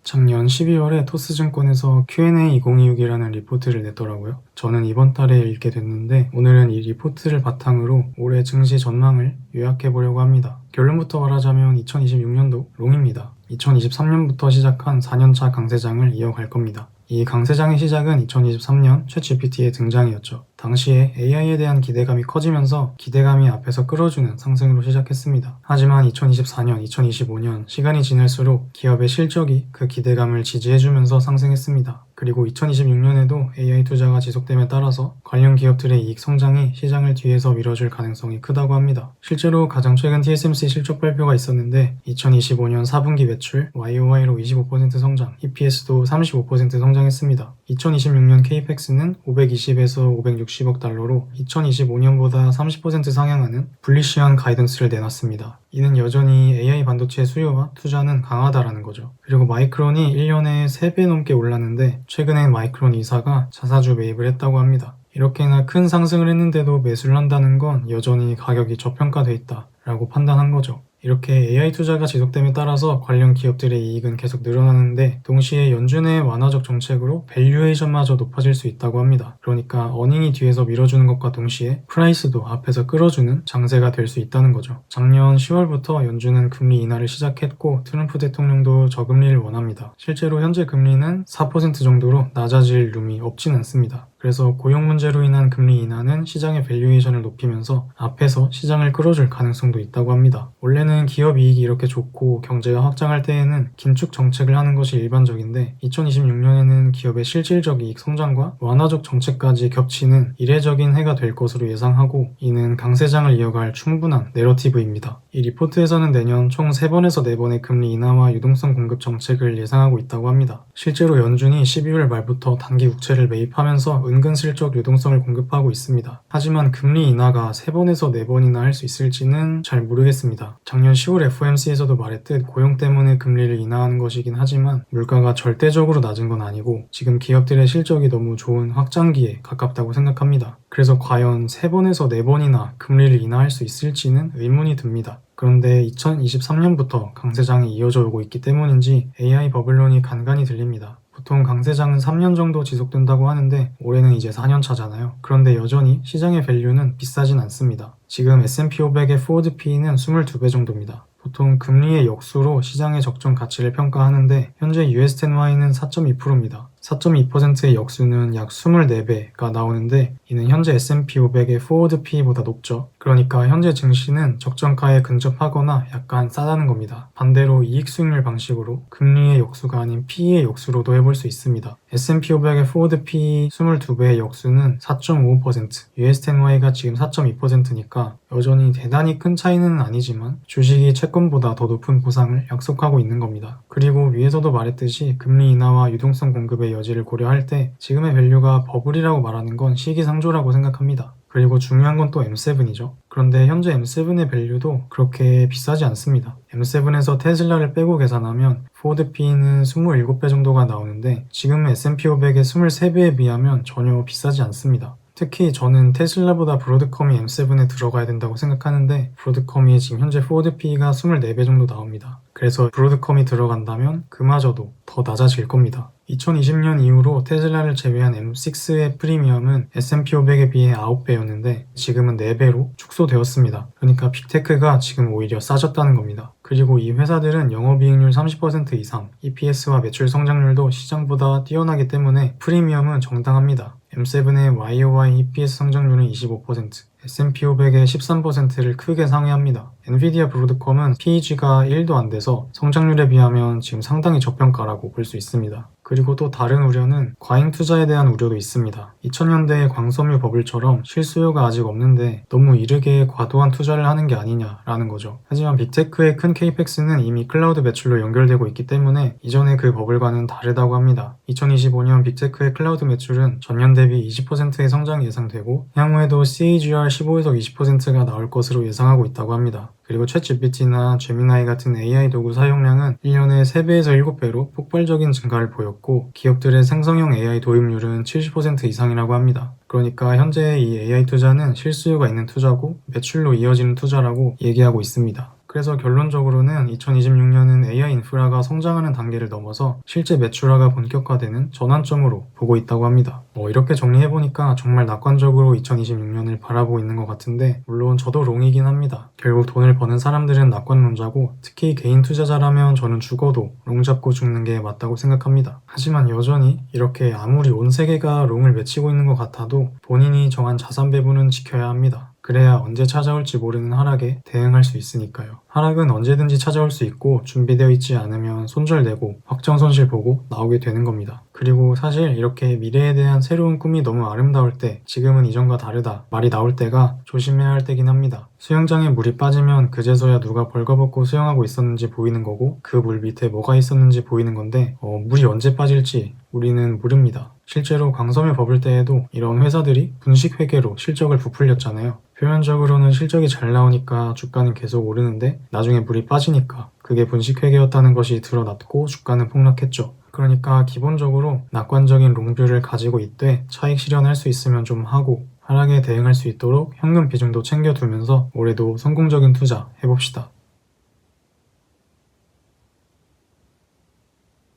작년 12월에 토스증권에서 Q&A 2026이라는 리포트를 냈더라고요. 저는 이번 달에 읽게 됐는데 오늘은 이 리포트를 바탕으로 올해 증시 전망을 요약해 보려고 합니다. 결론부터 말하자면 2026년도 롱입니다. 2023년부터 시작한 4년차 강세장을 이어갈 겁니다. 이 강세장의 시작은 2023년 챗GPT의 등장이었죠. 당시에 AI에 대한 기대감이 커지면서 기대감이 앞에서 끌어주는 상승으로 시작했습니다. 하지만 2024년, 2025년 시간이 지날수록 기업의 실적이 그 기대감을 지지해주면서 상승했습니다. 그리고 2026년에도 AI 투자가 지속됨에 따라서 관련 기업들의 이익 성장이 시장을 뒤에서 밀어줄 가능성이 크다고 합니다. 실제로 가장 최근 TSMC 실적 발표가 있었는데 2025년 4분기 매출 YOY로 25% 성장, EPS도 35% 성장했습니다. 2026년 CAPEX는 520에서 560억 달러로 2025년보다 30% 상향하는 불리시한 가이던스를 내놨습니다. 이는 여전히 AI 반도체 수요와 투자는 강하다라는 거죠. 그리고 마이크론이 1년에 3배 넘게 올랐는데 최근에 마이크론 이사가 자사주 매입을 했다고 합니다. 이렇게나 큰 상승을 했는데도 매수를 한다는 건 여전히 가격이 저평가돼 있다라고 판단한 거죠. 이렇게 AI 투자가 지속됨에 따라서 관련 기업들의 이익은 계속 늘어나는데 동시에 연준의 완화적 정책으로 밸류에이션마저 높아질 수 있다고 합니다. 그러니까 어닝이 뒤에서 밀어주는 것과 동시에 프라이스도 앞에서 끌어주는 장세가 될 수 있다는 거죠. 작년 10월부터 연준은 금리 인하를 시작했고 트럼프 대통령도 저금리를 원합니다. 실제로 현재 금리는 4% 정도로 낮아질 룸이 없진 않습니다. 그래서 고용 문제로 인한 금리 인하는 시장의 밸류에이션을 높이면서 앞에서 시장을 끌어줄 가능성도 있다고 합니다. 원래는 기업 이익이 이렇게 좋고 경제가 확장할 때에는 긴축 정책을 하는 것이 일반적인데 2026년에는 기업의 실질적 이익 성장과 완화적 정책까지 겹치는 이례적인 해가 될 것으로 예상하고 이는 강세장을 이어갈 충분한 내러티브입니다. 이 리포트에서는 내년 총 3번에서 4번의 금리 인하와 유동성 공급 정책을 예상하고 있다고 합니다. 실제로 연준이 12월 말부터 단기 국채를 매입하면서 은근슬쩍 유동성을 공급하고 있습니다. 하지만 금리 인하가 3번에서 4번이나 할 수 있을지는 잘 모르겠습니다. 작년 10월 FOMC에서도 말했듯 고용 때문에 금리를 인하하는 것이긴 하지만 물가가 절대적으로 낮은 건 아니고 지금 기업들의 실적이 너무 좋은 확장기에 가깝다고 생각합니다. 그래서 과연 3번에서 4번이나 금리를 인하할 수 있을지는 의문이 듭니다. 그런데 2023년부터 강세장이 이어져 오고 있기 때문인지 AI 버블론이 간간히 들립니다. 보통 강세장은 3년 정도 지속된다고 하는데 올해는 이제 4년 차잖아요. 그런데 여전히 시장의 밸류는 비싸진 않습니다. 지금 S&P 500의 포워드 P는 22배 정도입니다. 보통 금리의 역수로 시장의 적정 가치를 평가하는데 현재 US10Y는 4.2%입니다. 4.2%의 역수는 약 24배가 나오는데 이는 현재 S&P 500의 포워드 P보다 높죠. 그러니까 현재 증시는 적정가에 근접하거나 약간 싸다는 겁니다. 반대로 이익 수익률 방식으로 금리의 역수가 아닌 P의 역수로도 해볼 수 있습니다. S&P 500의 포워드 P 22배의 역수는 4.55%, US10Y가 지금 4.2%니까 여전히 대단히 큰 차이는 아니지만 주식이 채권보다 더 높은 보상을 약속하고 있는 겁니다. 그리고 위에서도 말했듯이 금리 인하와 유동성 공급의 여지를 고려할 때 지금의 밸류가 버블이라고 말하는 건 시기상조라고 생각합니다. 그리고 중요한 건 또 M7이죠. 그런데 현재 M7의 밸류도 그렇게 비싸지 않습니다. M7에서 테슬라를 빼고 계산하면 포워드 P는 27배 정도가 나오는데 지금 S&P 500의 23배에 비하면 전혀 비싸지 않습니다. 특히 저는 테슬라보다 브로드컴이 M7에 들어가야 된다고 생각하는데 브로드컴이 지금 현재 포워드 P가 24배 정도 나옵니다. 그래서 브로드컴이 들어간다면 그마저도 더 낮아질 겁니다. 2020년 이후로 테슬라를 제외한 M6의 프리미엄은 S&P 500에 비해 9배였는데 지금은 4배로 축소되었습니다. 그러니까 빅테크가 지금 오히려 싸졌다는 겁니다. 그리고 이 회사들은 영업이익률 30% 이상, EPS와 매출 성장률도 시장보다 뛰어나기 때문에 프리미엄은 정당합니다. M7의 YOY EPS 성장률은 25%, S&P 500의 13%를 크게 상회합니다. 엔비디아 브로드컴은 PEG가 1도 안 돼서 성장률에 비하면 지금 상당히 저평가라고 볼 수 있습니다. 그리고 또 다른 우려는 과잉 투자에 대한 우려도 있습니다. 2000년대의 광섬유 버블처럼 실수요가 아직 없는데 너무 이르게 과도한 투자를 하는 게 아니냐라는 거죠. 하지만 빅테크의 큰 CAPEX는 이미 클라우드 매출로 연결되고 있기 때문에 이전의 그 버블과는 다르다고 합니다. 2025년 빅테크의 클라우드 매출은 전년 대비 20%의 성장이 예상되고 향후에도 CAGR 15에서 20%가 나올 것으로 예상하고 있다고 합니다. 그리고 챗GPT나 제미나이 같은 AI 도구 사용량은 1년에 3배에서 7배로 폭발적인 증가를 보였고 기업들의 생성형 AI 도입률은 70% 이상이라고 합니다. 그러니까 현재 이 AI 투자는 실수요가 있는 투자고 매출로 이어지는 투자라고 얘기하고 있습니다. 그래서 결론적으로는 2026년은 AI 인프라가 성장하는 단계를 넘어서 실제 매출화가 본격화되는 전환점으로 보고 있다고 합니다. 이렇게 정리해보니까 정말 낙관적으로 2026년을 바라보고 있는 것 같은데, 물론 저도 롱이긴 합니다. 결국 돈을 버는 사람들은 낙관론자고, 특히 개인 투자자라면 저는 죽어도 롱 잡고 죽는 게 맞다고 생각합니다. 하지만 여전히 이렇게 아무리 온 세계가 롱을 외치고 있는 것 같아도 본인이 정한 자산 배분은 지켜야 합니다. 그래야 언제 찾아올지 모르는 하락에 대응할 수 있으니까요. 하락은 언제든지 찾아올 수 있고 준비되어 있지 않으면 손절되고 확정 손실 보고 나오게 되는 겁니다. 그리고 사실 이렇게 미래에 대한 새로운 꿈이 너무 아름다울 때, 지금은 이전과 다르다 말이 나올 때가 조심해야 할 때긴 합니다. 수영장에 물이 빠지면 그제서야 누가 벌거벗고 수영하고 있었는지 보이는 거고, 그 물 밑에 뭐가 있었는지 보이는 건데, 물이 언제 빠질지 우리는 모릅니다. 실제로 광섬유 버블 때에도 이런 회사들이 분식 회계로 실적을 부풀렸잖아요. 표면적으로는 실적이 잘 나오니까 주가는 계속 오르는데, 나중에 물이 빠지니까 그게 분식 회계였다는 것이 드러났고 주가는 폭락했죠. 그러니까 기본적으로 낙관적인 롱뷰를 가지고 있되 차익 실현할 수 있으면 좀 하고, 하락에 대응할 수 있도록 현금 비중도 챙겨두면서 올해도 성공적인 투자 해봅시다.